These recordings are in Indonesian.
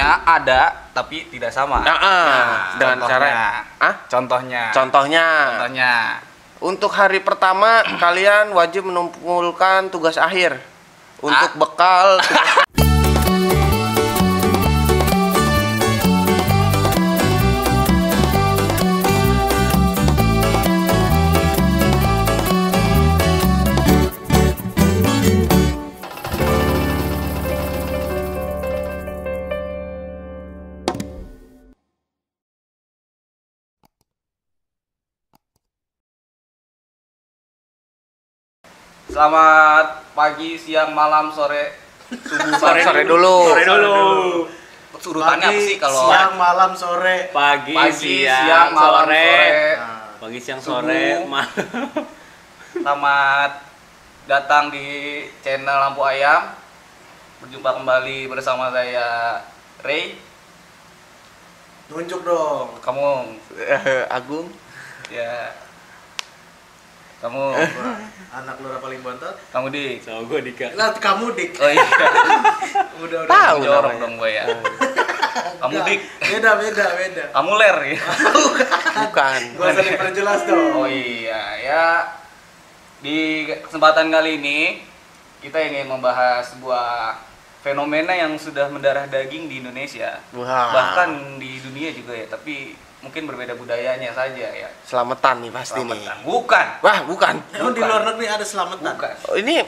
Sebenarnya ada tapi tidak sama. Dengan cara Contohnya. Untuk hari pertama kalian wajib mengumpulkan tugas akhir untuk bekal. Selamat pagi, siang, malam, sore, subuh, Sore dulu. Urutannya apa sih kalau siang, malam, sore, pagi, siang, malam, sore. Pagi, siang, sore, malam. Selamat datang di channel Lampu Ayam. Berjumpa kembali bersama saya Ray. Tunjuk dong. Kamu Agung. ya. Kamu Anak Lura paling bontot. kamu Dik. Sama gue Dika. Lah kamu Dik. Oh iya. Udah. Tahu Jorok namanya. dong gue ya. Kamu Dik. Beda. Kamu Ler ya. Bukan. Gua usah diperjelas dong. Oh iya ya. Di kesempatan kali ini kita ingin membahas sebuah fenomena yang sudah mendarah daging di Indonesia. Wah. Bahkan di dunia juga ya, tapi mungkin berbeda budayanya saja ya. Selamatan nih pasti nih. Selamatan. Bukan. Wah, bukan. Emang di luar negeri ada selamatan? Bukan. Oh, ini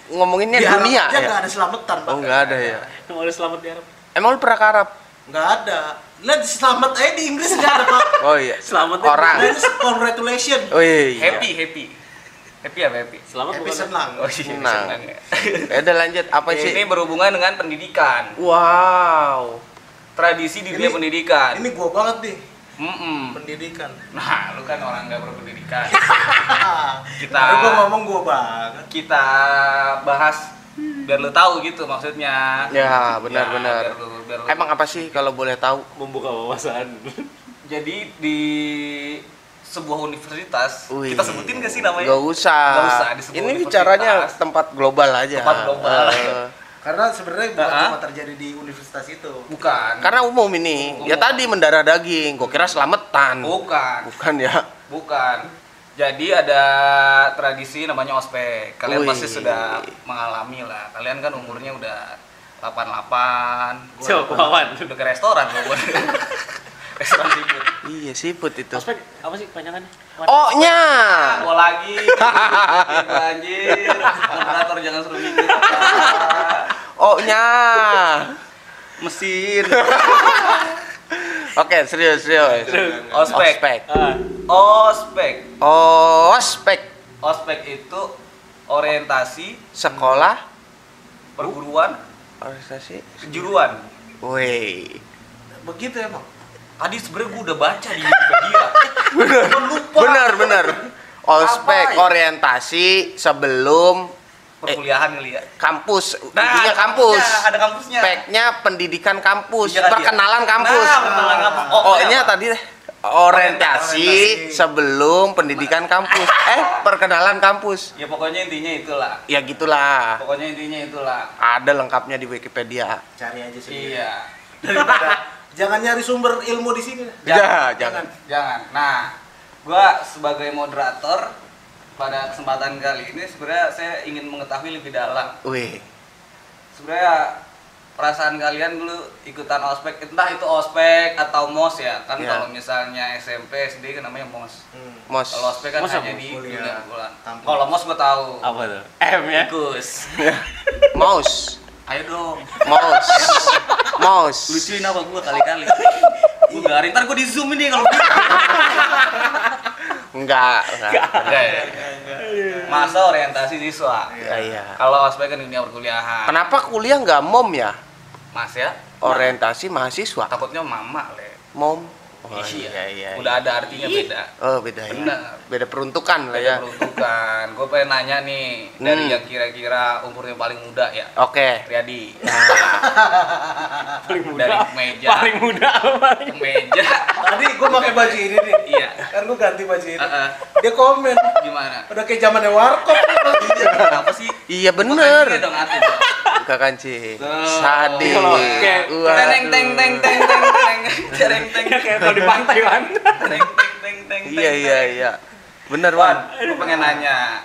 ngomonginnya Di Arab dunia aja ya. nggak ada selamatan. Oh, nggak ada ya. Emang udah selamat di Arab? Emang lu pernah ke Arab? Nggak ada. Lihat selamat aja di Inggris nggak ada Pak. Oh iya. Selamat Orang. Nah, ini congratulations. Oh iya. Happy. Happy apa happy? Selamat Happy bukan? senang. Oh iya, Senang. senang ya. Ya udah lanjut apa sih? Ini berhubungan dengan pendidikan. Wow. Tradisi di dunia Ini- pendidikan. Ini gua banget nih pendidikan. Nah, lu kan orang nggak berpendidikan. Baru gua ngomong gua banget. Kita bahas biar lu tahu gitu maksudnya. Ya, benar. biar lu- Emang apa sih kalau boleh tahu? Membuka wawasan. Jadi di sebuah universitas, Wih. kita sebutin gak sih namanya? Gak usah. Nggak usah, di sebuah Ini universitas. bicaranya tempat global aja. Tempat global. Karena sebenarnya bukan Ah. cuma terjadi di universitas itu. Bukan. Karena umum ini. Ya Umum. tadi mendarah daging. Gua kira selamatan. Bukan. Bukan ya. Bukan. Jadi ada tradisi namanya ospek. Kalian Wih. pasti sudah mengalami lah. Kalian kan umurnya udah 88. Coba, Wawan. Udah ke restoran gua. Restoran seafood. Iya, siput itu. Ospek apa sih panjangannya? Oh-nya. Gua lagi. Anjir. Moderator jangan suruh mikir. Oh-nya. Mesin. Oke, serius. Ospek. Ospek. Ospek. Ospek itu orientasi Sekolah perguruan organisasi. kejuruan. Woi. Begitu emang. Tadi sebenarnya gua udah baca di Wikipedia. Gua lupa. Bener. Ospek Apa ya? orientasi sebelum Perkuliahan kali ya. kampus. Intinya kampus. Ya, ada kampusnya. Speknya pendidikan kampus, Iya kan, perkenalan iya. kampus. Nah, perkenalan kampus. O-nya tadi orientasi Orientasi. sebelum pendidikan kampus. Perkenalan kampus. Ya pokoknya intinya itulah. Ya gitulah. Pokoknya intinya itulah. Ada lengkapnya di Wikipedia. Cari aja sendiri. Iya. Jangan nyari sumber ilmu di sini. Jangan. Jangan. Nah, gua sebagai moderator pada kesempatan kali ini sebenarnya saya ingin mengetahui lebih dalam. Wih. Sebenarnya perasaan kalian dulu ikutan ospek, entah itu ospek atau mos ya. Kan Iya. kalau misalnya SMP, SD kan namanya mos. Mos. Kalau ospek kan Mos hanya apa? di Kuliah. dunia perkuliahan. Kampus. Kalau mos gua tahu. Apa tuh? M ya? Ikus. Mouse. Ayo dong. Mouse. Lucuin apa gua kali-kali. Gua garing, ntar gua di zoom ini kalau gitu. Enggak. Enggak ya? Masa orientasi siswa. Iya. Kalau ospek kan dunia perkuliahan. Kenapa kuliah nggak mom ya? Mas ya? Orientasi mahasiswa. Takutnya mama le. Mom. Oh, Iya. Udah ada artinya beda. Oh, beda ya. Benar. Beda peruntukan lah ya. Peruntukan. Gue pengen nanya nih dari yang kira-kira umurnya paling muda ya. Oke. Riyadi. Paling muda. Dari meja. Paling muda apa paling? Meja. Tadi gua pakai baju ini nih. Iya. Kan gua ganti baju ini. Heeh. Dia komen, Gimana? udah kayak zamannya warkop. Iya. Apa sih? Iya Gua bener. tanya dong aku dong. Buka kancing. Tuh. Sadis. Kalau kayak Wah. Teng teng teng teng teng teng teng teng kayak kalau di pantai kan. teng teng teng. Iya. Bener, Wan, Wan. lu pengen nanya,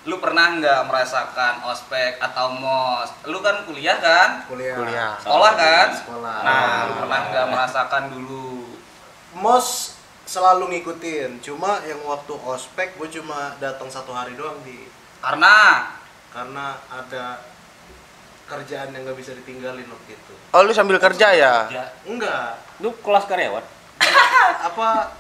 lu pernah nggak merasakan ospek atau mos? Lu kan kuliah kan? Kuliah. Sekolah kan? Sekolah. Nah, lu pernah nggak merasakan dulu? Mos selalu ngikutin, cuma yang waktu ospek gue cuma datang 1 hari doang Karena karena ada kerjaan yang nggak bisa ditinggalin waktu itu. Oh, lu sambil kerja ya? Enggak, Lu kelas karyawan. apa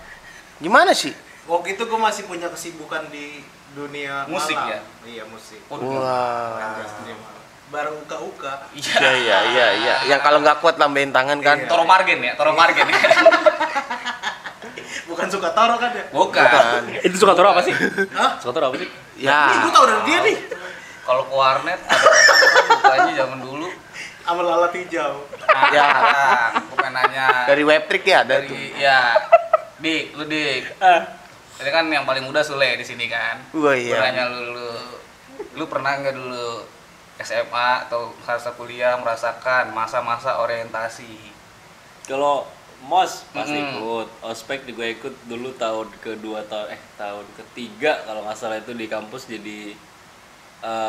Gimana sih? waktu itu gue masih punya kesibukan di dunia Musik malam. ya? Iya, musik. Wah. Dunia malam. Baru uka-uka. Iya. Yang kalau nggak kuat lambain tangan kan? Iya. Toro Margen ya, Toro Margen ya. Bukan suka taro kan ya? Bukan. Itu suka toro apa sih? Hah? Suka toro apa sih? Ya. Nih, gue tau dari dia nih. Kalau ke warnet ada orang bukanya zaman dulu. Sama lalat hijau. Nah, Ya. gue pengen nanya Dari webtrick ya ada tuh. dari Dik, lu Dik. Ini kan yang paling muda Sule di sini kan. Wah, Gua iya. nanya lu pernah nggak dulu SMA atau masa kuliah merasakan masa-masa orientasi? Kalau mos pasti Mm. ikut, ospek juga ikut dulu tahun kedua tahun ketiga kalau nggak salah itu di kampus jadi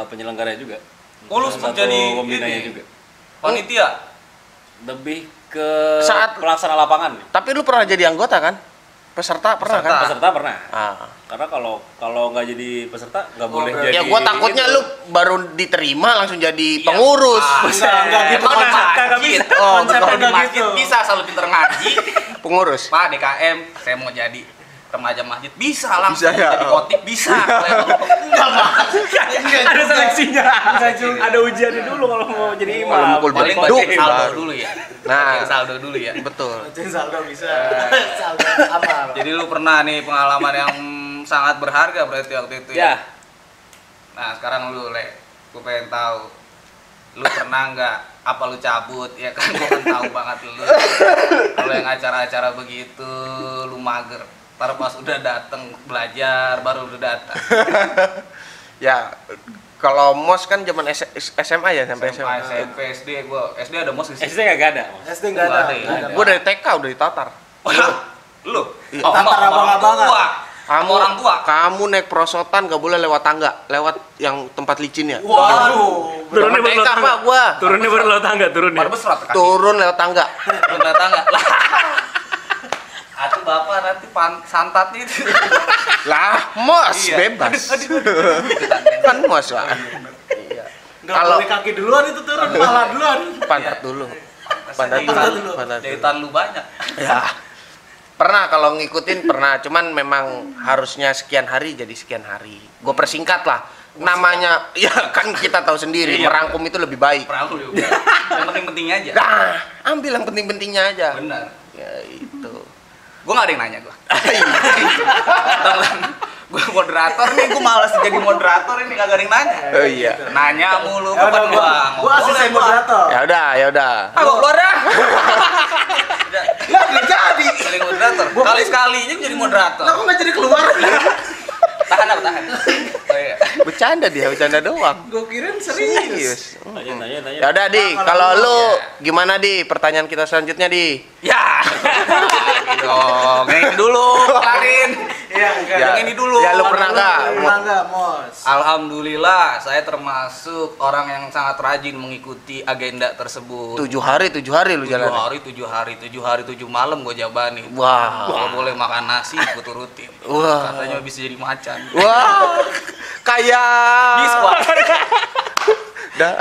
penyelenggara juga. Oh, lu Salah sempet satu jadi pembinanya ini? juga. Panitia? Lebih ke Saat- pelaksana lapangan. Tapi lu pernah jadi anggota kan? Peserta pernah kan? Peserta pernah. Ah. Karena kalau nggak jadi peserta nggak boleh berarti- jadi. Ya gua takutnya itu. lu baru diterima langsung jadi Iya. pengurus. Enggak gitu Kalau konsepnya. nggak bisa. Oh, Konsepnya bukan. di masjid Gitu. bisa asal lu pinter ngaji. Pengurus. Pak DKM, saya mau jadi remaja masjid bisa langsung Bisa ya? jadi khotib bisa. Ada seleksinya. Ada ujiannya dulu kalau mau jadi imam. Kalau mukul Paling beduk bacain saldo baru. dulu ya. Nah. Bacain saldo dulu ya. Betul. Bacain saldo bisa. Saldo apa? Jadi lu pernah nih pengalaman yang sangat berharga berarti waktu itu ya. Ya, Nah sekarang lu gue pengen tahu, lu pernah nggak apa lu cabut ya kan? Gue kan tahu banget lu. Kalau yang acara-acara begitu lu mager. Ntar pas udah dateng belajar baru udah datang. Ya, kalau mos kan zaman SMA ya sampai SMA. SMP, SD, SD ada mos di sini. SD nggak ada. Mas. SD enggak Nggak ada. ada ya? Nggak ada. Gua dari TK udah ditatar. Lu? Iya. Oh, Tatar sama orang abang-abangan. tua. Sama orang tua. Kamu naik prosotan gak boleh lewat tangga, lewat yang tempat licin ya. Waduh. Turunnya Zaman baru TK tangga. Pak gua. Turunnya baru lo tangga, turunnya. Pada besar kaki. Turun lewat tangga. Turun tangga. Lah. Atuh bapak nanti santatnya itu. Lah, mos Iya. bebas. Kan mos, Pak. Iya. Enggak Kalau- boleh kaki duluan itu turun, pala duluan. Pantat dulu. Pantat Jahitan dulu. Pantat dulu. Jahitan lu banyak. Ya. Pernah kalau ngikutin pernah, cuman memang harusnya sekian hari jadi sekian hari. Gue persingkat lah. Namanya ya kan kita tahu sendiri, Iya. merangkum itu lebih baik. Perahu ya. Yang penting-pentingnya aja. Nah, ambil yang penting-pentingnya aja. Benar. Ya itu. Gue gak ada yang nanya gue. Gue moderator nih, gue malas jadi moderator ini kagak ada yang nanya. Oh iya. Nanya mulu Ya udah, kapan gua. gua asisten moderator. Ya udah, ya udah. Ah, gua keluar dah. Lah enggak jadi. Jadi moderator. Kali-sekalinya jadi moderator. Lah kok enggak jadi keluar? Tahan apa tahan? Oh iya. Bercanda dia, bercanda doang. Gue kirain serius. Serius. Tanya. Ya udah, Di. Nah, Kalau kalau lu ya. gimana, Di? Pertanyaan kita selanjutnya, Di. Ya. Lagi dong. Yang ini dulu, kelarin. Iya, enggak. Ya. Yang ini dulu. Ya, lu pernah nggak? Pernah enggak, Mos? Alhamdulillah, saya termasuk orang yang sangat rajin mengikuti agenda tersebut. 7 hari lu 7 jalan. hari, 7 malam gue jabanin. Wah. Kalau boleh makan nasi, gue turutin. Wah. Katanya bisa jadi macan. Wah. Kayak Biskuat. Dah.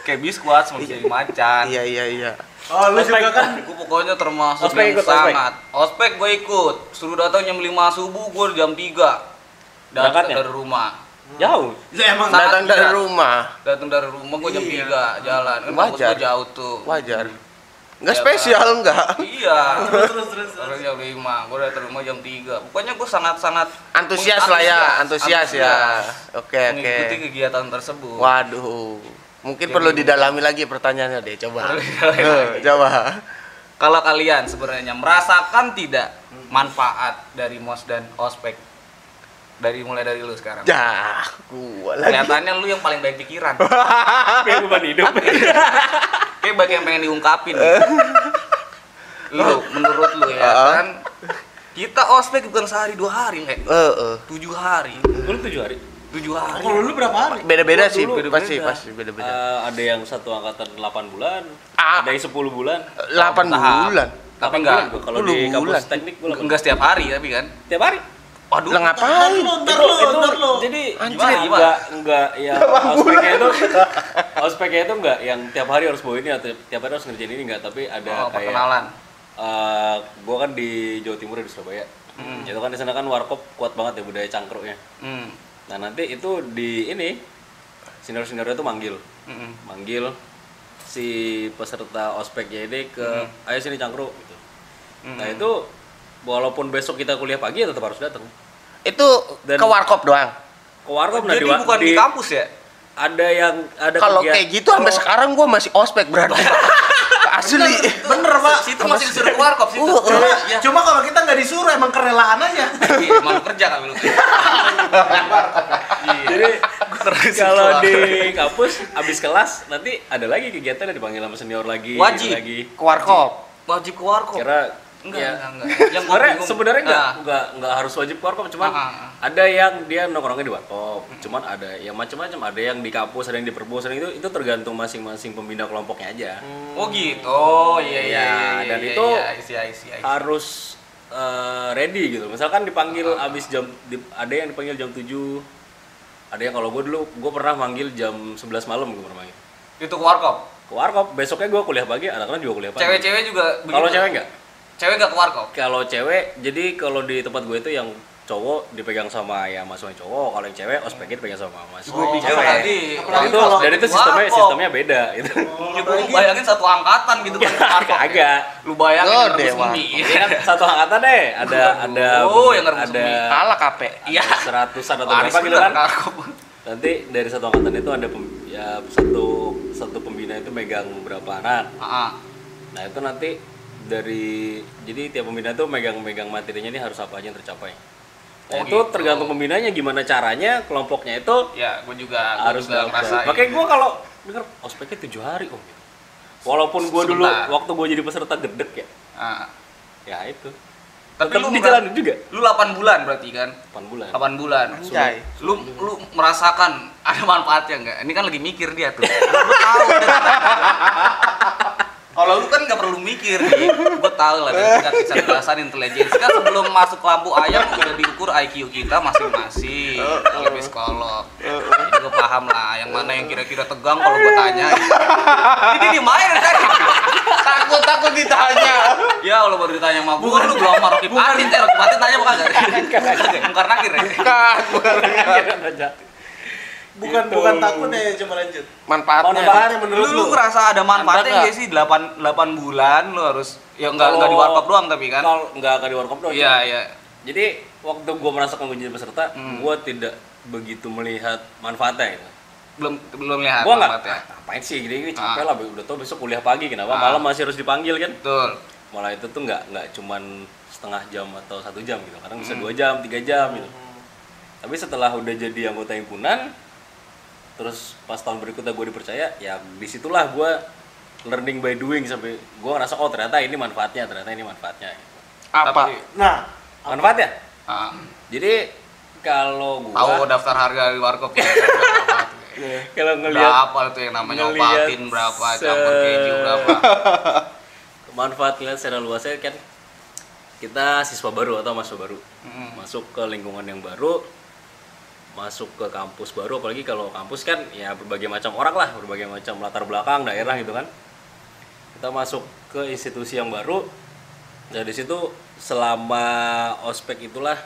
Kayak biskuat, semua bisa jadi macan. Iya. Oh, lu juga kan. Gue pokoknya termasuk Ospek yang ikut, ospek? sangat. Ospek gue ikut. Suruh datang jam 5 subuh, gue jam 3. Datang Berangkatnya? dari rumah. Jauh. Ya emang Datang Saat dari tidak. rumah. Datang dari rumah gue jam Iya. 3 jalan. Kan kampus Wajar. gue jauh tuh. Wajar. Enggak Ya, spesial enggak? Iya. terus. Baru jam 5, gue datang rumah jam 3. Pokoknya gue sangat-sangat Antusias lah ya, antusias ya. Oke. Mengikuti kegiatan tersebut. Waduh. Mungkin perlu didalami lagi pertanyaannya deh, coba. Perlu didalami lagi. Coba. Kalau kalian sebenarnya merasakan tidak manfaat dari MOS dan OSPEK? Mulai dari lu sekarang. Ya, gua lagi. Kelihatannya lu yang paling baik pikiran. Kayak beban hidup. Kayak banyak yang pengen diungkapin. Lu, menurut lu ya kan, kita ospek bukan sehari 2 hari, Le. 7 hari. Lu 7 hari? 7 hari. Kalau lu berapa hari? Beda-beda Gua sih, dulu pasti beda-beda. beda-beda. Ada yang satu angkatan 8 bulan, Ah. ada yang 10 bulan. 8 Tahap. bulan. Tapi 8 enggak, bulan gua. Kalau 10 di kampus bulan. teknik gua 8 enggak setiap hari tapi kan. tiap hari. Waduh. Lah ngapain? Ntar lu. Jadi Anjir, enggak yang ospeknya itu enggak yang tiap hari harus bawa ini atau tiap hari harus ngerjain ini enggak, tapi ada kayak perkenalan. gua kan di Jawa Timur di Surabaya. Itu kan di sana kan warkop kuat banget ya budaya cangkruknya. Hmm. Nah, nanti itu di ini senior-seniornya tuh manggil si peserta ospeknya ini ke ayo sini cangkruk gitu. Nah, itu walaupun besok kita kuliah pagi ya tetap harus datang. Itu Dan- ke warkop doang. Ke warkop. Nah, Jadi bukan di kampus ya? ada Kalau kegiatan- kayak gitu sampai sekarang gua masih ospek berarti. Asli. Bener, Pak. Situ masih disuruh ke warkop situ. Ya. Cuma kalau kita nggak disuruh emang kerelaan aja. Iya, malu kerja kali lu. Iya. Jadi Terus kalau keluar. di kampus habis kelas nanti ada lagi kegiatan yang dipanggil sama senior lagi. Wajib. ini lagi. Ke warkop. Wajib ke warkop. Kira Enggak, ya, enggak. Yang gua bingung. sebenarnya Nah, enggak harus wajib ke warkop, cuman ada yang dia nongkrongnya di warkop, cuman ada yang macam-macam, ada yang di kampus, ada yang di perpus, itu tergantung masing-masing pembina kelompoknya aja. Oh gitu. Oh iya iya. Ya, iya, dan iya, itu iya, isi. Harus ready gitu. Misalkan dipanggil abis ada yang dipanggil jam 7. Ada yang kalau gue pernah manggil jam 11 malam gue pernah manggil. Itu ke warkop. Ke warkop, besoknya gue kuliah pagi, anak-anak juga kuliah pagi. Cewek-cewek juga begitu. Kalau cewek enggak? Cewek enggak ke warkop. Kalau cewek, jadi kalau di tempat gue itu yang cowok dipegang sama ya mahasiswa cowok, kalau yang cewek ospeknya dipegang sama mahasiswa Gue pikir cewek. tadi. Apalagi itu kalau dan itu sistemnya beda gitu. Ya, gue bayangin satu angkatan gitu kan ke warkop. Agak. Lu bayangin Oh, rebus dewa. mie. Ini kan satu angkatan deh, ada Oh, yang ngerebus ada mie. Kalah kape. Iya. 100-an atau Waris berapa gitu bener kan. ke warkop. Nanti dari satu angkatan itu ada satu pembina itu megang beberapa anak. Heeh. Nah, itu nanti jadi tiap pembina itu megang materinya ini harus apa aja yang tercapai. Nah, Oh, itu gitu. tergantung pembinanya gimana caranya, kelompoknya itu Ya, gue juga harus ngerasain. Makanya gue kalau denger ospeknya 7 hari gitu. Walaupun gue dulu Sebentar. waktu gue jadi peserta gedek ya. Ah. Ya itu. Tapi Tetap lu dijalanin juga. Lu 8 bulan berarti kan? 8 bulan. 8 bulan. Anjay. Lu merasakan ada manfaatnya enggak? Ini kan lagi mikir dia tuh. Lu tahu. Kalau lu kan nggak perlu mikir nih, gue tahu lah dari tingkat kecerdasan intelijensi kan sebelum masuk lampu ayam udah diukur IQ kita masing-masing, lebih psikolog. Jadi gue paham lah, yang mana yang kira-kira tegang kalau gue tanya. Ini dimain kan? Takut ditanya. Ya kalau baru ditanya sama gue, lu belum sama Rocky Patin, Rocky Patin tanya apa kagak? Mungkar nakir ya? Bukan takut ya, coba lanjut. Manfaatnya. Manfaatnya menurut Lu ngerasa ada manfaatnya Ada nggak sih 8 bulan lu harus ya nggak di warkop doang tapi kan? Kalau nggak di warkop doang. Iya iya. Jadi waktu gue merasakan gue jadi peserta, gue tidak begitu melihat manfaatnya gitu. Belum lihat Gue nggak, manfaatnya. ngapain sih gini capek lah, udah tau besok kuliah pagi, kenapa Ah. malam masih harus dipanggil kan? Betul. Malah itu tuh nggak cuman setengah jam atau 1 jam gitu, kadang bisa 2 jam, 3 jam gitu. Tapi setelah udah jadi anggota himpunan, terus pas tahun berikutnya gue dipercaya, ya disitulah gue learning by doing sampai gue ngerasa oh ternyata ini manfaatnya gitu. Apa? Tapi, Nah, Manfaatnya? ah, Jadi kalau gue tahu daftar harga di warkop ya. kalau Udah ngelihat apa itu yang namanya ngelihat opatin berapa, campur keju berapa. manfaatnya secara luasnya kan kita siswa baru atau mahasiswa baru Mm. masuk ke lingkungan yang baru, masuk ke kampus baru, apalagi kalau kampus kan ya berbagai macam orang lah, berbagai macam latar belakang daerah gitu kan. Kita masuk ke institusi yang baru, dan di situ selama ospek itulah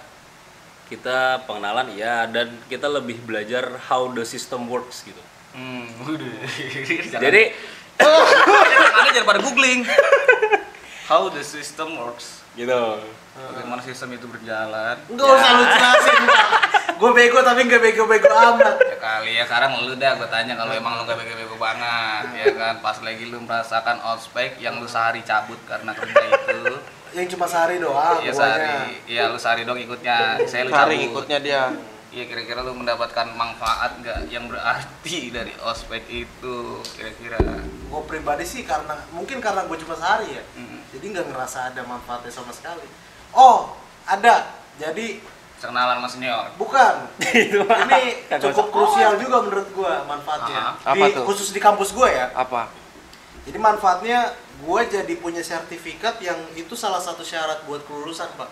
kita pengenalan ya, dan kita lebih belajar how the system works gitu. Jadi Anda jangan pada googling. How the system works. gitu. Bagaimana sistem itu berjalan. nggak usah lu jelasin, Pak. Gue bego tapi nggak bego-bego amat. Ya kali ya sekarang lu dah gue tanya kalau emang lu gak bego-bego banget ya kan pas lagi lu merasakan ospek yang lu sehari cabut karena kerja itu yang cuma sehari doang. Iya guanya. sehari. Iya lu sehari dong ikutnya. Saya lu Hari cabut. ikutnya dia. Iya kira-kira lu mendapatkan manfaat nggak yang berarti dari ospek itu kira-kira? Gue pribadi sih mungkin karena gue cuma sehari ya. Hmm. Jadi nggak ngerasa ada manfaatnya sama sekali. Oh, ada. Jadi Kenalan sama senior. bukan. Itu mah. Ini Kagak cukup usah. krusial juga menurut gue manfaatnya. Apa tuh? Khusus di kampus gue ya. Apa? Jadi manfaatnya gue jadi punya sertifikat yang itu salah satu syarat buat kelulusan, Pak.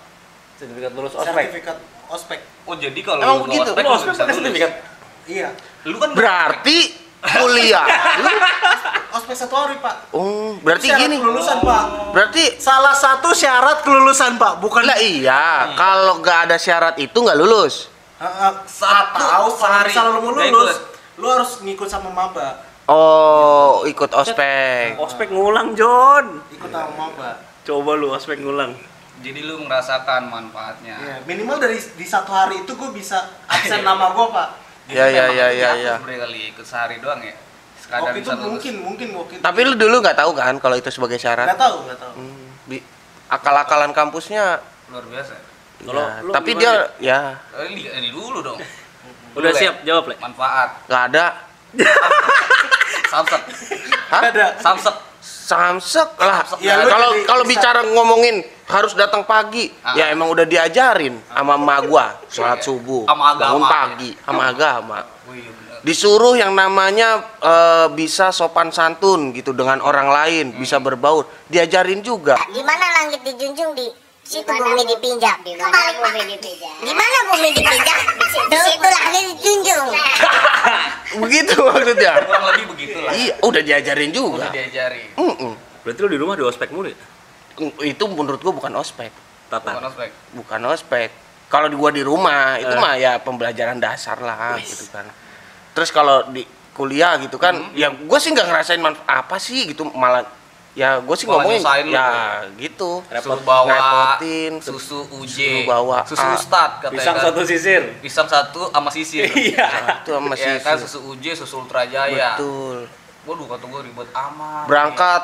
Sertifikat lulus ospek. Sertifikat ospek. Oh jadi kalau Emang lu nggak begitu? ospek Lu lu ospek bisa pakai lulus. sertifikat. Iya. Lu kan Berarti kuliah. Lu Ospek 1 hari, Pak. berarti Itu syarat gini. kelulusan, Pak. Berarti Salah satu syarat kelulusan, Pak. Bukan lah iya, kalau nggak ada syarat itu nggak lulus. Satu tahu kalau sehari misalnya lu mau nggak lulus, ikut. lu harus ngikut sama maba. Oh, ikut ospek. Ospek ngulang, John. Ikut sama maba. Coba lu ospek ngulang. Jadi lu merasakan manfaatnya. Iya, minimal di 1 hari itu gue bisa absen nama gue, Pak. Jadi Ya, ya, memang ya, itu ya, aku ya. sebenarnya kali ikut sehari doang ya. Sekadar Waktu itu bisa lulus. mungkin waktu itu. Tapi lu dulu nggak tahu kan kalau itu sebagai syarat? nggak tahu. Akal-akalan kampusnya. Luar biasa. Kalau Ya, lu tapi gimana, dia ya Ini dulu dong. Udah Dulu, Le. siap jawab, Le? Manfaat. nggak ada. Samsek. Hah? Ada. Samsek. Samsek lah. Ya, lu Kalau jadi kalau bisa- bicara ngomongin harus datang pagi, Ah. ya emang udah diajarin sama emak gua sholat Iya. subuh, Sama agama. bangun pagi, sama agama. Oh iya benar. Disuruh yang namanya bisa sopan santun gitu dengan orang lain, bisa berbaur, diajarin juga. Di mana langit dijunjung, di situ bumi dipinjak. Kebalik, Pak. Di mana bumi dipinjak? Di situ langit dijunjung. Begitu maksudnya. Kurang lebih begitulah. Iya, udah diajarin juga. Udah diajari. Berarti lu di rumah di ospek mulu ya? Itu menurut gua bukan ospek, Bukan Tata. ospek. bukan ospek. Kalau di gua di rumah itu mah ya pembelajaran dasar lah gitu kan. Terus kalau di kuliah gitu kan, ya gua sih nggak ngerasain apa sih gitu, malah ya gue sih Malah ngomongin nyusahin lu, ya gitu. Suruh bawa Ngerepotin, susu UJ, suruh bawa susu A. Ustad katanya. Pisang kan. satu sisir. Pisang satu sama sisir. Iya. Itu sama Ya kan sisir. susu UJ, susu Ultra Jaya. Betul. Waduh kata gue ribet amat. Berangkat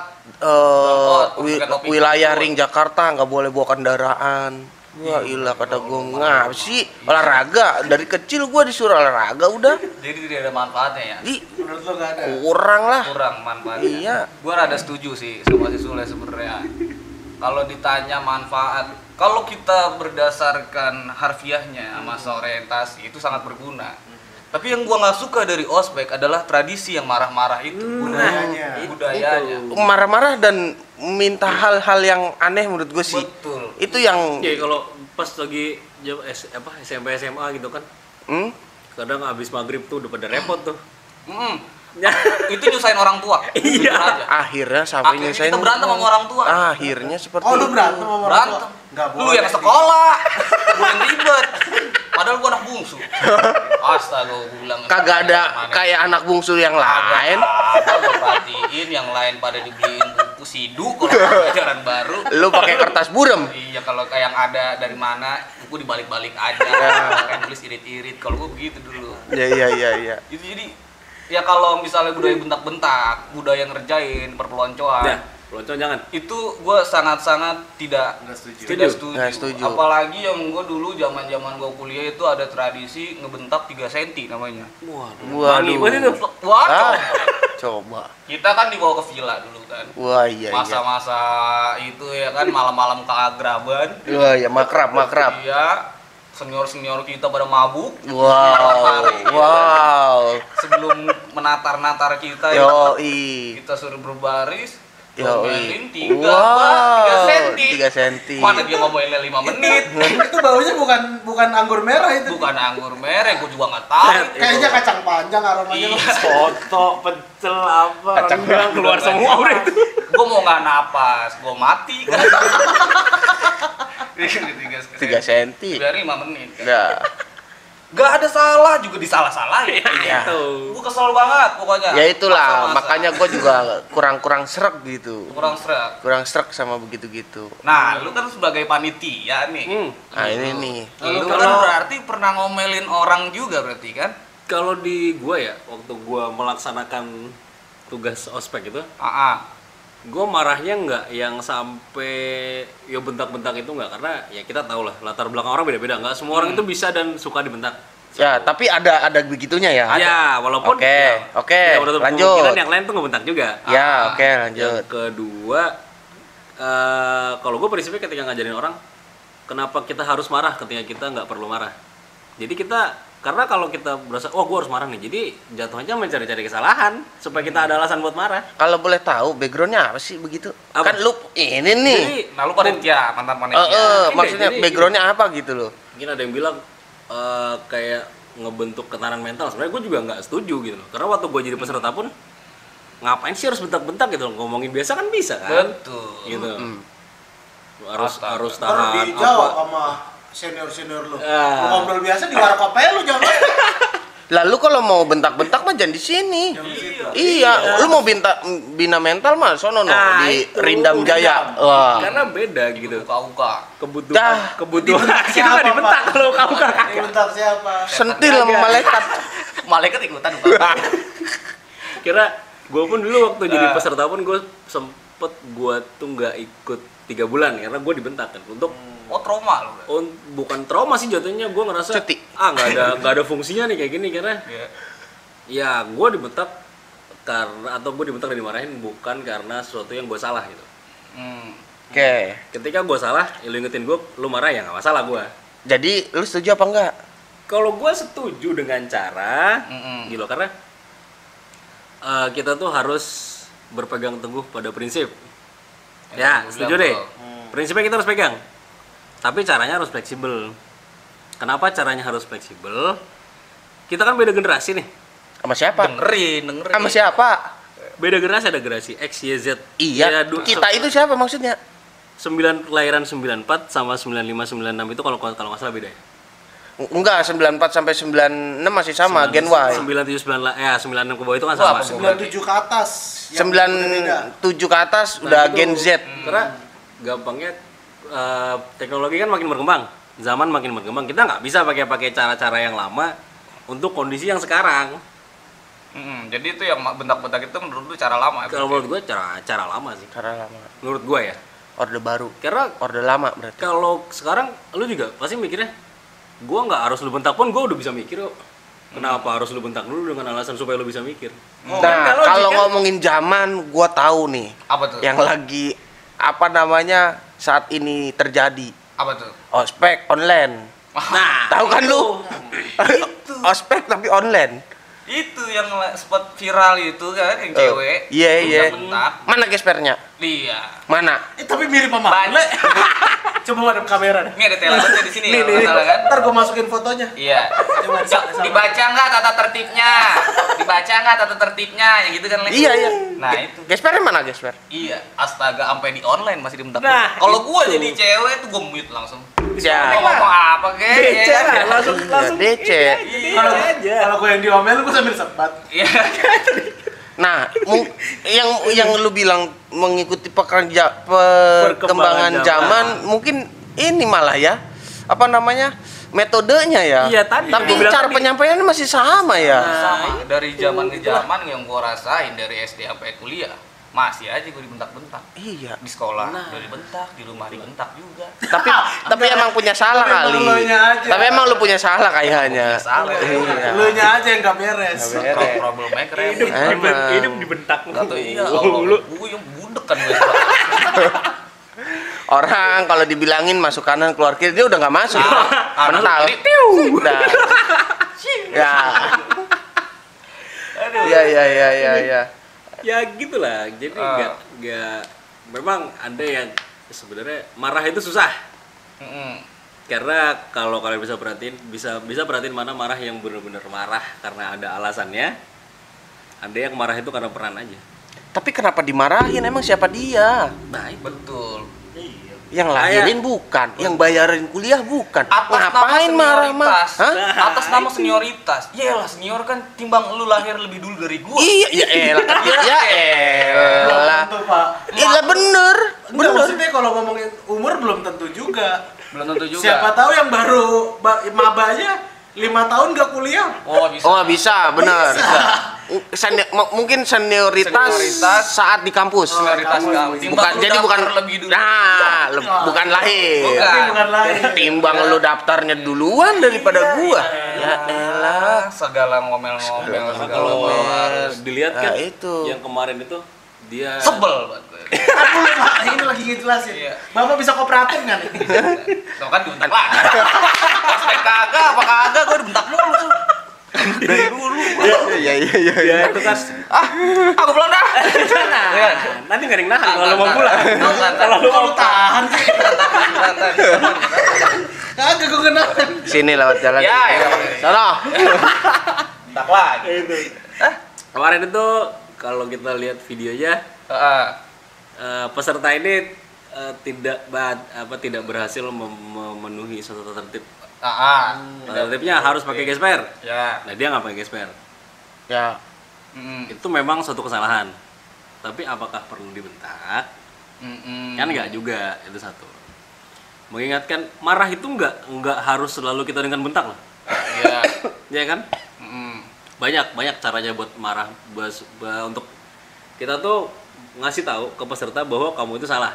pakai topi wilayah putih. ring Jakarta nggak boleh bawa kendaraan. Wah ilah kata gue ngap sih olahraga dari kecil gue disuruh olahraga udah. Jadi tidak ada manfaatnya ya. Ih, Menurut lo nggak ada. kurang lah. Kurang manfaatnya. Iya. Gue rada setuju sih sama si Sule sebenarnya. Kalau ditanya manfaat, kalau kita berdasarkan harfiahnya sama orientasi itu sangat berguna. Tapi yang gua nggak suka dari ospek adalah tradisi yang marah-marah itu. Budayanya. Budayanya. Marah-marah dan minta hal-hal yang aneh menurut gue sih. Betul. Itu yang Ya kalau pas lagi SMP SMA gitu kan, kadang habis maghrib tuh udah pada repot tuh. Itu nyusahin orang tua. Iya. Jujur aja. akhirnya sampai Akhirnya nyusahin kita berantem sama orang tua. Akhirnya seperti Oh, lu itu. berantem sama orang tua? Berantem. Nggak Lu boleh. yang sekolah, gua yang ribet. Padahal gua anak bungsu. Astaga, gua bilang. Kagak ada kayak anak bungsu yang lain. Gua perhatiin yang lain pada dibeliin buku sidu kalau pelajaran baru. Lu pakai kertas burem. Iya, kalau kayak yang ada dari mana buku dibalik-balik aja. Kayak tulis irit-irit. Kalau gua begitu dulu. Iya. Itu jadi ya kalau misalnya budaya bentak-bentak, budaya ngerjain, perpeloncoan. Ya, pelonco jangan. Itu gue sangat-sangat tidak Nggak setuju. Nggak setuju. Apalagi yang gue dulu zaman gue kuliah itu ada tradisi ngebentak 3 cm namanya. Wangi banget itu. Wah, Ah, coba. kita kan dibawa ke villa dulu kan. Wah iya. Masa-masa itu ya kan malam-malam keagraban. Wah ya makrab. Iya, senior kita pada mabuk. Wow. Sebelum menatar-natar kita ya, Yoi. kita suruh berbaris. Yoi. Ngomelin 3 Wow. senti. 3 senti. Mana dia ngomelin 5 menit. Itu baunya bukan anggur merah itu. Bukan anggur merah, gue juga nggak tahu. Kayaknya kacang panjang aromanya. Iya. Soto, pecel apa? Kacang rendang keluar semua udah itu. Gue mau nggak napas, gue mati. 3 senti. Dari 5 menit. Kan. Udah. Gak ada salah juga disalah-salahin. Ya. Gue kesel banget pokoknya. Ya itulah, Masa-masa. makanya gue juga kurang srek gitu. kurang serak. Kurang srek sama begitu-gitu. Nah, lu kan sebagai panitia nih. Nah ini nih. Lu Kalau- kan berarti pernah ngomelin orang juga berarti kan? Kalau di gua ya, waktu gua melaksanakan tugas ospek itu, Ah, gue marahnya nggak yang sampai ya bentak-bentak itu nggak, karena ya kita tahu lah latar belakang orang beda-beda, nggak semua orang itu bisa dan suka dibentak. Ya, tapi ada begitunya ya. Ya, walaupun Oke, ya, oke, ya, menurut lanjut. kemungkinan yang lain tuh ngebentak juga. Ya, oke, lanjut. Yang kedua, kalau gue prinsipnya ketika ngajarin orang, kenapa kita harus marah ketika kita nggak perlu marah. Jadi karena kalau kita berasa, oh gue harus marah nih, jadi jatuhnya mencari-cari kesalahan supaya kita ada alasan buat marah. Kalau boleh tahu backgroundnya apa sih begitu? Apa? Kan lu ini nih. Jadi, Nah, lu panitia, mantan panitia. Maksudnya jadi- backgroundnya apa gitu loh? mungkin ada yang bilang kayak ngebentuk ketahanan mental. Sebenarnya gue juga nggak setuju gitu loh. Karena waktu gue jadi peserta pun ngapain sih harus bentak-bentak gitu loh. Ngomongin biasa kan bisa kan? Betul. Gitu. Harus Astaga. Ntar tahan dijawab apa? sama senior lu. Ah. Lu ngobrol biasa di warkop aja lu jangan. Lalu kalau mau bentak-bentak mah jangan di sini. Jangan di situ. Iya, lu mau bina mental mah sono no Nah, di itu. Rindam Jaya. Wah. Karena beda gitu. Uka-uka. Dah. Kebutuhan Dibentak kita nggak siapa, dibentak Pak? kalau kamu kakak. Bentar siapa? Sentil sama malaikat. Malaikat ikutan uka. Kira gue pun dulu waktu jadi peserta pun gue sempet gue tuh nggak ikut 3 bulan karena gue dibentak kan untuk Oh, trauma lu. bukan trauma sih jatuhnya, gue ngerasa Cuti. nggak ada fungsinya nih kayak gini karena Iya. ya gue dibentak karena atau gue dibentak dan dimarahin bukan karena sesuatu yang gue salah gitu. Oke. Ketika gue salah, ya lu ingetin gue, lu marah ya nggak masalah gue. Jadi lu setuju apa enggak? Kalau gue setuju dengan cara gitu karena kita tuh harus berpegang teguh pada prinsip. Ya, Yang setuju bilang, deh. bro. Prinsipnya kita harus pegang. Tapi caranya harus fleksibel. Kenapa caranya harus fleksibel? Kita kan beda generasi nih. Sama siapa? Dengerin. Sama siapa? Beda generasi, ada generasi X, Y, Z. Iya, Ya, kita itu siapa maksudnya? kelahiran 94 sama 95 96 itu kalau nggak salah beda ya. Enggak, 94 sampai 96 masih sama, Gen Y. 97 96 ke bawah itu kan Wah, sama. apa 97 ke atas. Yang beda-beda. 97 ke atas udah Itu Gen Z. Karena gampangnya teknologi kan makin berkembang, zaman makin berkembang. Kita nggak bisa pakai cara-cara yang lama untuk kondisi yang sekarang. Jadi itu yang bentak-bentak itu menurut lu cara lama ya? Kalau menurut gue cara lama sih. Cara lama. Menurut gue ya. Orde baru. Karena Orde lama berarti. kalau sekarang lu juga pasti mikirnya, gue nggak harus lu bentak pun gue udah bisa mikir kok. Kenapa harus lu bentak dulu dengan alasan supaya lu bisa mikir? Nah, Kan logik kalau kan? ngomongin zaman, gua tahu nih Apa tuh? yang lagi apa namanya saat ini terjadi. Apa tuh? Ospek online. Nah, Tahu kan lu? Itu. Ospek tapi online. Itu yang sempat viral itu kan, yang cewek. Iya, iya. Bentak-bentak. Mana gespernya? Iya. Mana? Tapi mirip sama Banyak. Coba madep kamera deh. Ini ada telepon di sini Nih, kalau nggak salah kan? Ntar gua masukin fotonya. Iya. Coba Dibaca nggak tata tertibnya? Dibaca nggak tata tertibnya? Yang gitu kan? Lek? Iya, iya. Nah itu. Gespernya mana gesper? Iya. Astaga, sampai di online masih dibentak. Nah, kalau gua itu. jadi cewek tuh gua mute langsung. Ya. Mau ngomong apa kek? DC ya kan? lah, langsung DC. Kalau aja. kalau gua yang diomel gua sambil sebat. Iya. Nah, yang lu bilang mengikuti perkembangan zaman. zaman, mungkin ini malah ya. Apa namanya? Metodenya ya. Iya, tadi Tapi gua bilang cara tadi. penyampaiannya masih sama ya. Sama. Dari zaman ke zaman yang gua rasain dari SD sampai kuliah masih aja gua dibentak-bentak. Iya. Di sekolah Nah. udah dibentak, di rumah dibentak juga. Tapi emang punya salah kali. Emang elunya aja. Tapi emang lu punya salah kayaknya. Salah. Iya. Lu nya aja yang gak beres. Nggak beres. Problem maker ya. Emang. Hidup dibentak Atau iya, lu. gue yang budek kan gue. Orang kalau dibilangin masuk kanan keluar kiri dia udah nggak masuk. Kanan, Mental. kiri, piu. Udah. Ya. Ya. Ya gitulah. Jadi nggak memang ada yang sebenarnya marah itu susah. Karena kalau kalian bisa perhatiin mana marah yang benar-benar marah karena ada alasannya. Ada yang marah itu karena peran aja. Tapi kenapa dimarahin? Emang siapa dia? Nah, itu Betul. Yang lahirin bukan, yang bayarin kuliah bukan. Atas Ngapain nama marah-marah? senioritas. Hah? Atas nama senioritas. Iyalah senior kan timbang lu lahir lebih dulu dari gua. Iya, ya elah. Ya Belum elah. tentu, Pak. Iya bener. Enggak, maksudnya kalau ngomongin umur belum tentu juga. Belum tentu juga. Siapa tahu yang baru mabanya 5 tahun gak kuliah. Oh, bisa. Oh bisa, bener. Bisa. mungkin senioritas saat di kampus. Senioritas kamu. Jadi bukan lebih dulu. Nah, bukan lahir. Bukan lahir. Timbang lu daftarnya duluan daripada gua. Ya elah. Segala ngomel-ngomel Nah, segala kalau harus dilihat kan Nah, itu. yang kemarin itu dia sebel banget gue. Aduh, Pak, ini lagi ngejelasin. Iya. Bapak bisa kooperatif nggak nih? Tuh kan dibentak lagi. Ospek kagak apa kagak gue dibentak mulu tuh. Dari dulu. Iya. ya itu kan Aku pulang dah. Iya. nanti nggak ada yang nahan kalau lu mau pulang. Kalau lu mau Tahan sih. Kagak gue kenal. Sini lewat jalan. Ya, ya. Sono. bentak lagi. itu. Kemarin itu kalau kita lihat videonya Heeh. peserta ini tidak berhasil memenuhi satu tertib. Tertibnya harus pakai gesper. Ya. Nah dia nggak pakai gesper. Ya. Itu memang suatu kesalahan. Tapi apakah perlu dibentak? Kan nggak juga, itu satu. Mengingatkan marah itu nggak harus selalu kita dengan bentak loh. Iya. Ya kan? Banyak caranya buat marah, untuk kita tuh ngasih tahu ke peserta bahwa kamu itu salah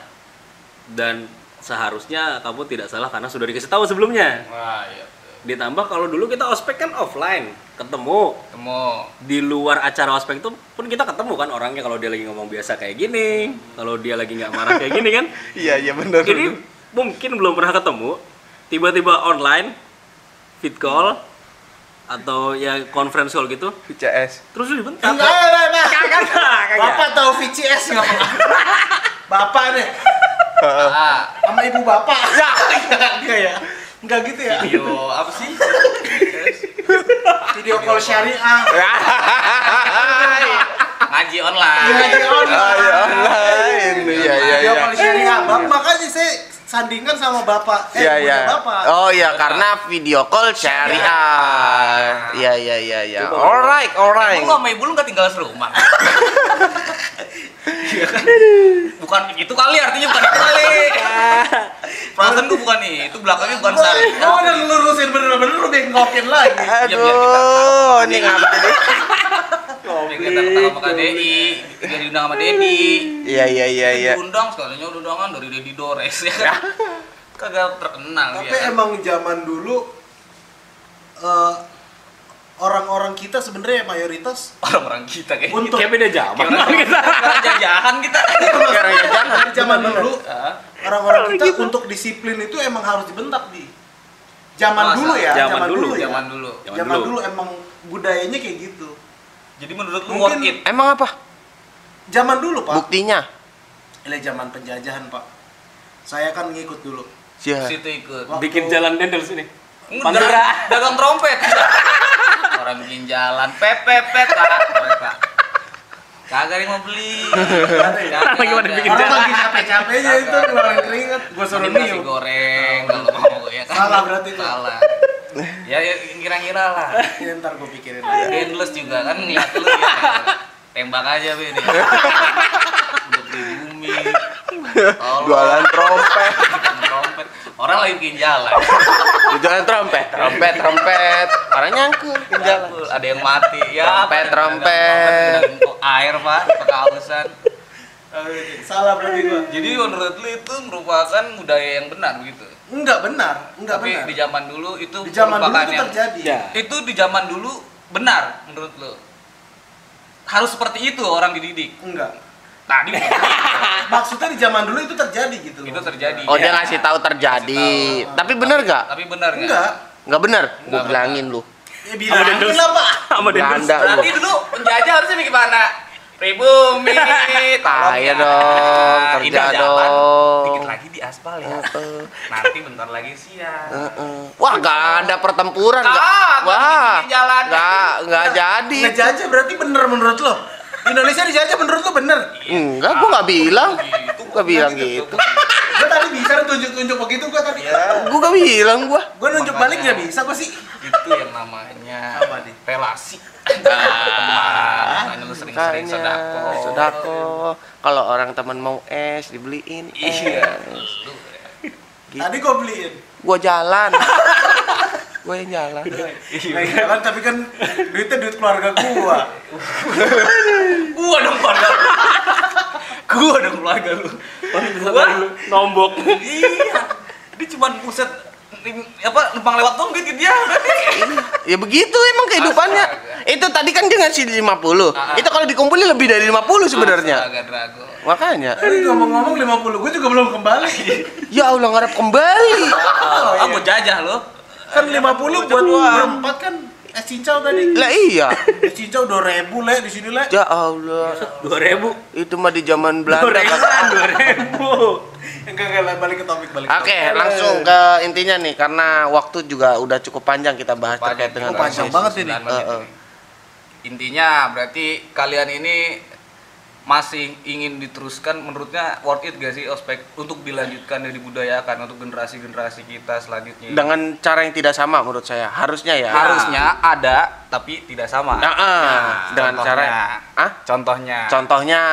dan seharusnya kamu tidak salah karena sudah dikasih tahu sebelumnya. Wah, iya. Ditambah kalau dulu kita ospek kan offline, ketemu di luar acara ospek itu pun kita ketemu kan orangnya, kalau dia lagi ngomong biasa kayak gini, kalau dia lagi nggak marah kayak gini kan. Iya benar. Jadi mungkin belum pernah ketemu, tiba-tiba online fit call atau ya conference call gitu, VCS. terus lu dibentak. Kagak. Bapak tahu VCS nggak? Bapak nih. Sama ibu bapak. Enggak ya? Enggak gitu ya? Video apa sih? Video call syariah. Ngaji online. Ngaji online. Online. Iya. Video call syariah. Makanya saya sandingkan sama bapak. Iya. Bapak. Oh iya, karena video call syariah. Iya. Alright. Lu sama ibu lu nggak tinggal serumah? Iya kan? Bukan itu kali, artinya bukan itu kali. Perasaan gua bukan itu, belakangnya bukan sari. Kamu udah ngelurusin bener-bener lu bengkokin lagi. Aduh, ini ngapa tadi? Biar kita ketemu sama KDI, biar diundang sama Dedi. Iya. Diundang sekalinya undangan dari Dedi Dores ya kan? Kagak terkenal Tapi ya kan? emang zaman dulu orang-orang kita sebenarnya mayoritas Orang-orang kita kayak untuk Kayak beda zaman. Orang jajahan kita. dari zaman dulu Hah? orang-orang kita untuk disiplin itu emang harus dibentak di zaman Masa? dulu ya, Zaman dulu, ya. Zaman dulu. Emang budayanya kayak gitu. Jadi menurut lu Mungkin- worth it? Emang apa? Zaman dulu pak, Buktinya? ini zaman penjajahan pak. Saya kan ngikut dulu. Siapa? Situ ikut. Bikin jalan dendel sini. Enggak, dagang trompet. Orang bikin jalan, pepepet pak. Kagak ada yang mau beli. Gimana bikin Orang jalan? lagi capek-capeknya itu ngeluarin keringat, gue suruh Ini nasi niup. goreng kalau mau ya kan. Salah berarti tuh. Salah. Ya kira-kira lah. Ini ntar gue pikirin lagi. Endless juga kan ngeliat lu ya. Tembak aja be nih. Untuk di bumi. Jualan trompet. Trompet. Orang lagi bikin jalan. Jualan trompet. Orang nyangkut di jalan. Ada yang mati. Ya. Trompet. Air pak, kehausan. Salah berarti gue. Jadi menurut lu itu merupakan budaya yang benar begitu. Enggak benar. Tapi di zaman dulu itu Di zaman dulu merupakan itu yang terjadi. Ya. itu di zaman dulu benar menurut lu. Harus seperti itu orang dididik. Enggak. Tadi Maksudnya di zaman dulu itu terjadi gitu. itu loh. terjadi. Oh, ya. dia ngasih tahu terjadi. Tapi bener gak? Tapi benar nggak? Enggak. Nggak bener? Gue Nggak bilangin lu. Ya bilangin lah pak. Sama dendel. Belanda Berarti lu. dulu penjajah harusnya bikin mana? Pribumi. Kaya dong, Ini kerja jalan, dong. Dikit lagi di aspal ya. Nanti bentar lagi siang. Wah, nggak ada pertempuran. Wah, bikin jalan. nggak jadi. Ngejajah berarti bener menurut lo? Indonesia dijajah menurut lo bener? Enggak, gua nggak bilang. Gitu, Gua bilang gitu. Gue tadi bisa tunjuk-tunjuk begitu gue tadi. Gua nggak bilang gua. Gue nunjuk balik nggak bisa gue sih. Itu yang namanya Apa nih? relasi. Makanya lu sering-sering Makanya, sedekah. sodako. Kalau orang teman mau es dibeliin es. Iya. Gitu. Tadi gue beliin. Gua jalan. Gue yang jalan. Jalan tapi kan duitnya duit keluarga gua. Gua dong keluarga lu. Gua dong keluarga lu. Gua nombok. Iya. Dia cuma buset numpang lewat dong duit dia. Ya begitu emang kehidupannya. Astaga. Itu tadi kan dia ngasih 50. Itu kalau dikumpulin lebih dari 50 sebenarnya. Astaga, Drago. Makanya. Ini ngomong-ngomong 50, gua juga belum kembali. Ya Allah ngarep kembali. Mau jajah lo. Kan 50 buat berempat kan es cincau tadi. Lah iya. Es cincau 2.000 le di sini le. Ya Allah. 2.000. Itu mah di zaman Belanda. 2.000. Enggak balik ke topik balik. Oke, langsung ke intinya nih karena waktu juga udah cukup panjang kita bahas terkait dengan panjang rasis. banget ini. Intinya berarti kalian ini masih ingin diteruskan, menurutnya worth it gak sih ospek untuk dilanjutkan dan dibudayakan untuk generasi-generasi kita selanjutnya? Dengan cara yang tidak sama menurut saya. Harusnya ya. Harusnya ada tapi tidak sama. Dengan cara Contohnya. Contohnya.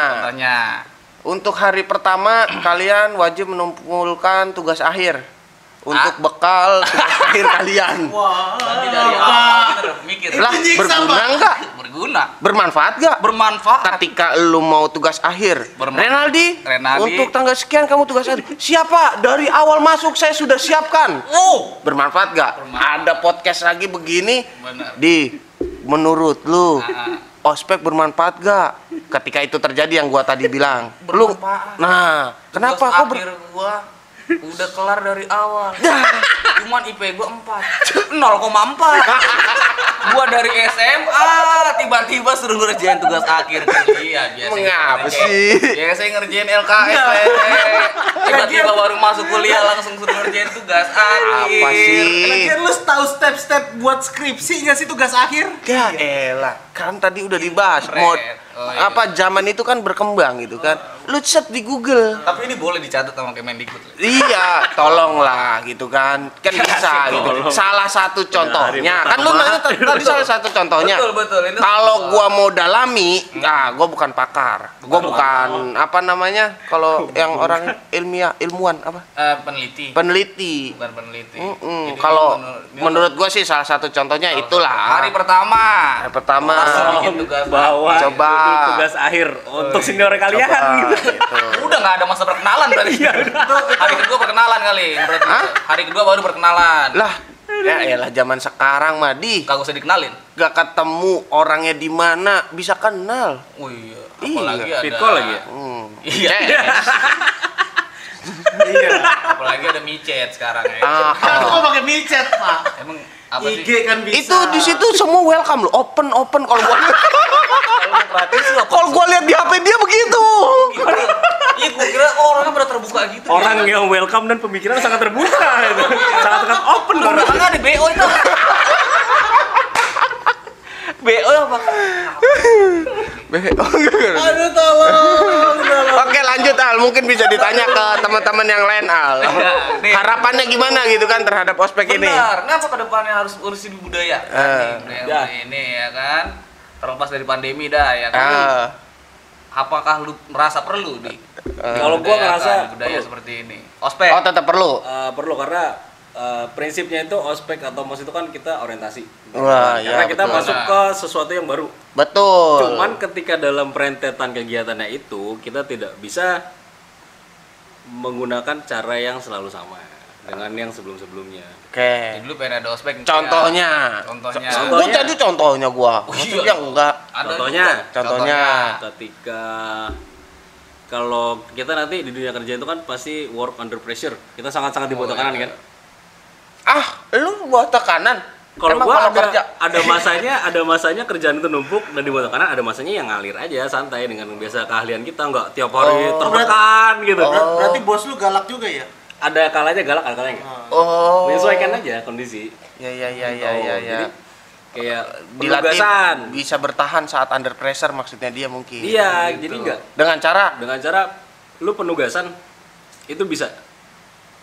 Untuk hari pertama kalian wajib mengumpulkan tugas akhir untuk bekal tugas akhir kalian. Wah. Nanti dari awal kita udah mikir. Lah, berguna enggak? Berguna. Bermanfaat enggak? Bermanfaat. Ketika lu mau tugas akhir. Renaldi, untuk tanggal sekian kamu tugas akhir. Siapa? Dari awal masuk saya sudah siapkan. Bermanfaat enggak? Ada podcast lagi begini. Benar. Menurut lu ospek bermanfaat gak? Ketika itu terjadi yang gua tadi bilang. Bermanfaat. Nah, kenapa kok akhir gua udah kelar dari awal. Cuman IP gua 4. 0,4. Gua dari SMA tiba-tiba suruh ngerjain tugas akhir. Iya, biasa. Mengapa sih? Biasa ngerjain LKS. Tiba-tiba baru masuk kuliah langsung suruh ngerjain tugas akhir. Apa sih? Lagian lu tahu step-step buat skripsi nggak sih tugas akhir? Ya elah, kan tadi udah dibahas. Zaman itu kan berkembang gitu kan. Lu chat di Google. Tapi ini boleh dicatat sama Kemendikbud. Iya, tolonglah gitu kan. Kan bisa gitu. Salah satu contohnya. Kan lu nanya tadi salah satu contohnya. Betul. Kalau gua mau dalami, gua bukan pakar. Gua bukan apa namanya? Kalau yang orang ilmuwan apa? Peneliti. Bukan peneliti. Kalau menurut gua sih salah satu contohnya itulah. Hari pertama. Langsung bikin tugas Bawa coba tugas akhir untuk senior kalian gitu. Udah nggak ada masa perkenalan berarti. Hari kedua perkenalan kali. Berarti. Hari kedua baru perkenalan. Lah, ya elah zaman sekarang mah Kagak usah dikenalin. gak ketemu orangnya di mana bisa kenal. Oh iya. Apalagi ada. Fit call lagi ya? Iya. Iya. Apalagi ada micet sekarang ya. Kok pakai micet, Pak? Emang apa IG sih? kan bisa. Itu di situ semua welcome lo, open kalau gua. Kalau gua lihat di HP dia begitu. Iya, gua kira orangnya pada terbuka gitu. Orang yang welcome dan pemikiran sangat terbuka itu. Sangat open Orang orang. ada BO itu. BO apa? Aduh, tolong. Oke lanjut Al, mungkin bisa ditanya ke teman-teman yang lain Al. Harapannya gimana gitu kan terhadap ospek ini? Benar. Kenapa ke depannya harus urusin budaya? Ya. Ini ya kan. Terlepas dari pandemi dah ya kan. Apakah lu merasa perlu Kalau gua ngerasa budaya perlu. seperti ini? Ospek. Oh tetap perlu. Perlu karena prinsipnya itu ospek atau mos itu kan kita orientasi. Wah, Karena ya, kita betul. masuk ke sesuatu yang baru. Betul. Cuman ketika dalam perentetan kegiatannya itu kita tidak bisa menggunakan cara yang selalu sama dengan yang sebelum-sebelumnya. Oke. Dulu pengen ada ospek. Contohnya. Contohnya. Gua jadi contohnya gua. Oh, Maksudnya enggak. Ada Contohnya. juga. Ketika kalau kita nanti di dunia kerja itu kan pasti work under pressure. Kita sangat-sangat dibuat tekanan kan. Lu buat tekanan. Kalau Emang gua kalau kerja ada masanya kerjaan itu numpuk dan dibuat tekanan, ada masanya yang ngalir aja santai dengan biasa keahlian kita nggak tiap hari tertekan gitu. Berarti bos lu galak juga ya? Ada kalanya galak, ada kalanya enggak. Menyesuaikan aja kondisi. Ya. Jadi kayak Dilatih penugasan. bisa bertahan saat under pressure maksudnya dia mungkin. Iya, jadi enggak. Dengan cara Lu penugasan itu bisa.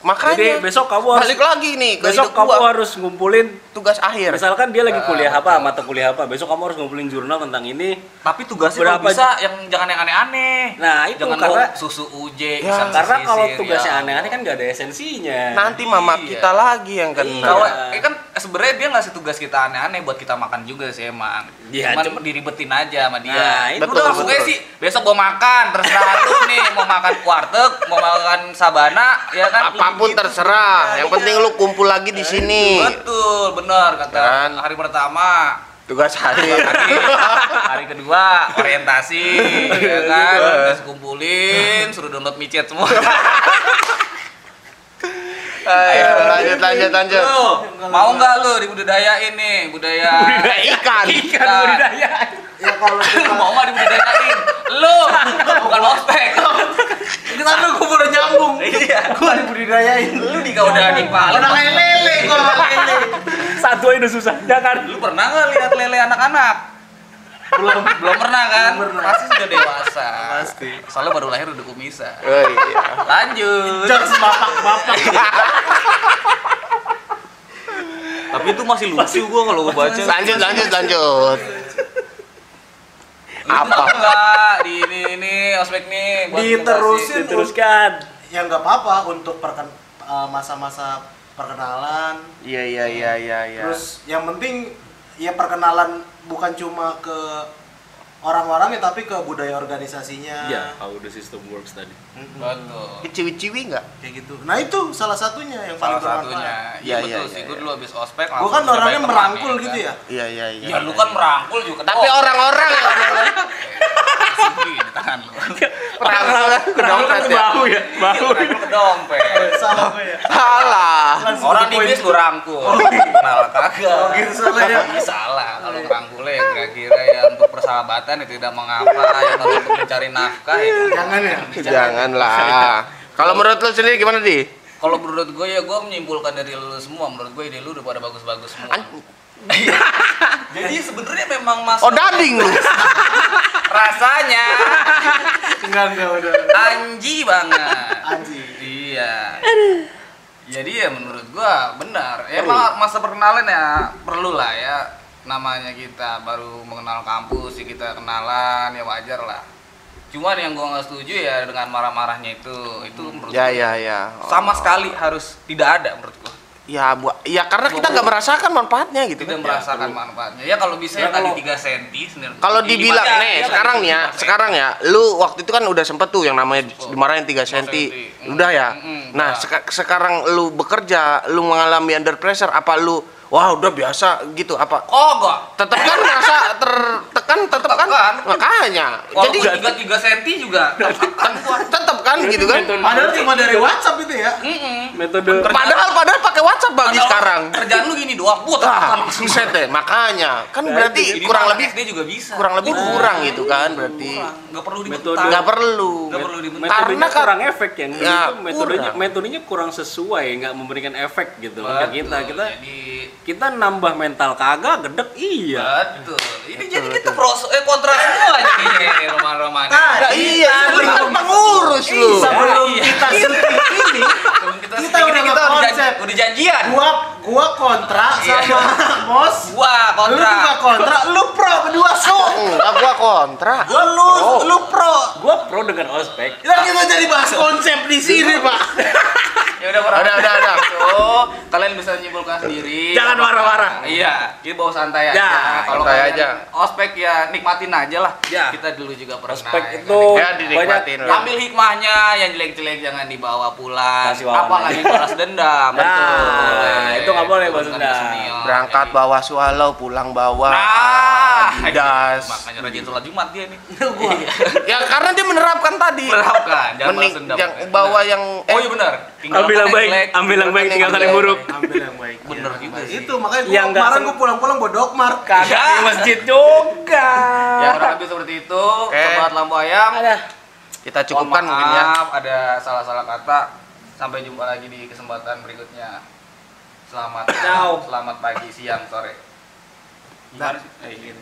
makanya Jadi besok kamu harus balik lagi nih ke besok hidup kamu gua. harus ngumpulin. Tugas akhir. Misalkan dia lagi kuliah apa, mata kuliah apa, besok kamu harus ngumpulin jurnal tentang ini. Tapi tugasnya kalau Berapa- bisa yang jangan yang aneh-aneh. Nah, itu jangan karena- susu Ya. uje, pisang Karena kalau sisir, tugasnya ya. aneh-aneh kan nggak ada esensinya. Nanti mama Iya. kita lagi yang kena. Kalau Iya. kan sebenarnya dia ngasih tugas kita aneh-aneh buat kita makan juga sih emang. Iya, Cuman diribetin aja sama dia. Nah, itu Udah langsung aja sih, besok mau makan, terserah lu nih, mau makan warteg, mau makan sabana, ya kan? Apapun Gitu. terserah. Yang penting lu kumpul lagi di sini. Betul, benar kata Kan? hari pertama. Tugas hari. Hari kedua orientasi, ya kan? Terus kumpulin, suruh download micet semua. Ayo lanjut. Lu, mau nggak lu dibudidayain nih budaya Ikan. budidaya? Ya kalau kita Mau nggak dibudidayain? Lu, bukan ospek. kita lu gua udah nyambung. Iya. Gua dibudidayain. Lu udah dipalin. Udah kayak lele gua makan lele. Satu aja udah susah, ya kan? Lu pernah nggak lihat lele anak-anak? Belum pernah kan? Belum pernah. Pasti sudah dewasa. Pasti. Soalnya baru lahir udah kumisan. Oh iya. Lanjut. Jokes bapak-bapak. Tapi itu masih lucu gua kalau gua baca. Lanjut. Apa? Enggak di ini ospek nih buat Diterusin. Diteruskan. Ya nggak apa-apa untuk masa-masa perkenalan. Iya. Terus yang penting ya perkenalan bukan cuma ke orang-orangnya tapi ke budaya organisasinya. Ya, how the system works tadi. Betul. Ciwi-ciwi enggak? Kayak gitu. Nah itu salah satunya yang paling Salah satunya. bermanfaat. Iya Iya, betul iya, sih. iya. Gue dulu habis ospek Gua kan bisa orangnya baik teman merangkul nih, gitu kan. ya. Iya. Ya lu kan merangkul juga. Tapi orang-orang Gini tangan lu. orang-orang ke dompet ya. Bau ya, bau. Merangkul ke dompet. Salah gua ya. Salah. Langsung Orang ke di poin. bis gue rangkul. Kenal kagak. Oh, gitu salah ya. Salah. Kalau merangkulnya ya kira-kira ya untuk persahabatan itu tidak mengapa ya kalau untuk mencari nafkah ya. Jangan ya. Janganlah. Kalau menurut lu sendiri gimana, Di? Kalau menurut gue ya gue menyimpulkan dari lu semua. Menurut gue ide lu udah pada bagus-bagus semua. Jadi sebenarnya memang mas. Oh, dading lu. Rasanya Enggak udah. anji banget. Anjing. Iya. Jadi ya menurut gua benar. Ya emang masa perkenalan ya perlu lah ya. Namanya kita baru mengenal kampus, ya kita kenalan ya wajar lah. Cuman yang gua nggak setuju ya dengan marah-marahnya itu menurut Ya. gua sama sekali harus tidak ada menurut gua. Ya, karena kita nggak merasakan manfaatnya gitu Tidak kan. merasakan manfaatnya. Ya kalau bisa ya kali 3 cm sebenarnya. Kalau Ini dibilang aja, nih ya, sekarang kali nih ya, 3 sekarang ya, lu waktu itu kan udah sempet tuh yang namanya dimarahin 3 cm. Udah ya. Nah, sekarang lu bekerja, lu mengalami under pressure apa lu wah udah biasa gitu apa? Oh enggak. Tetap kan merasa tertekan tetap kan? Tertekan. Makanya. Jadi Jadi 3 cm juga. tetap kan gitu kan? Padahal cuma dari WhatsApp itu ya. Metode Padahal pakai WhatsApp bagi Padahal sekarang. Kerjaan lu gini doang. Buat Ah, buset deh, makanya kan berarti Ini kurang mah lebih SD juga bisa. kurang lebih kurang gitu kan berarti. Nggak perlu Metode. dibentak. Nggak perlu. Nggak perlu dibentak. metodenya Karena kan- kurang efek ya, Ya, metodenya kurang sesuai, nggak memberikan efek gitu kan ke kita Betul. kita Jadi kita nambah mental kagak gedek iya. betul. Ini jadi kita kontra semua jadinya ini roman-roman. Nah, Iya, lu kan pengurus lu. Sebelum Iya. kita syuting ini, Sebelum kita kita syuting ini udah kita konsep. udah janjian. gua kontra sama Mos. Wah, Lu kontra. juga kontra, lu pro berdua so. Enggak, gua kontra. Lu pro. Gua pro dengan ospek. Ya kita jadi bahas konsep di sini, Pak. Ya udah Udah. So, kalian bisa menyimpulkan sendiri. Jangan marah-marah. Iya, kita bawa santai aja. Ya, Kalau santai kalian aja. ospek ya nikmatin aja lah. Ya. Kita dulu juga pernah. Ospek ya itu kan? Ya, dinikmatin banyak lah. Ambil hikmahnya, yang jelek-jelek jangan dibawa pulang. Kasih wawan Apalagi balas dendam. Nah, itu nggak boleh balas Bukan dendam. senior. Berangkat Jadi- bawa swallow, pulang bawa Adidas. Makanya rajin sholat Jumat dia nih. Ya karena dia menerapkan tadi. Menerapkan, jangan balas Mending dendam. yang bawa yang Oh iya benar. Ambil yang baik, ambil yang baik, tinggalkan yang buruk. Ambil yang baik. Bener juga sih. Itu makanya Yang nggak kemarin sen- gua pulang-pulang bawa Dokmar. Kagak Ya. di masjid juga. Ya kurang lebih seperti itu. Oke. Sobat Lampu Ayam. kita cukupkan mungkin ya. Maaf, ada salah-salah kata. Sampai jumpa lagi di kesempatan berikutnya. Selamat Ciao. selamat pagi, siang, sore. Gimana sih? Gini.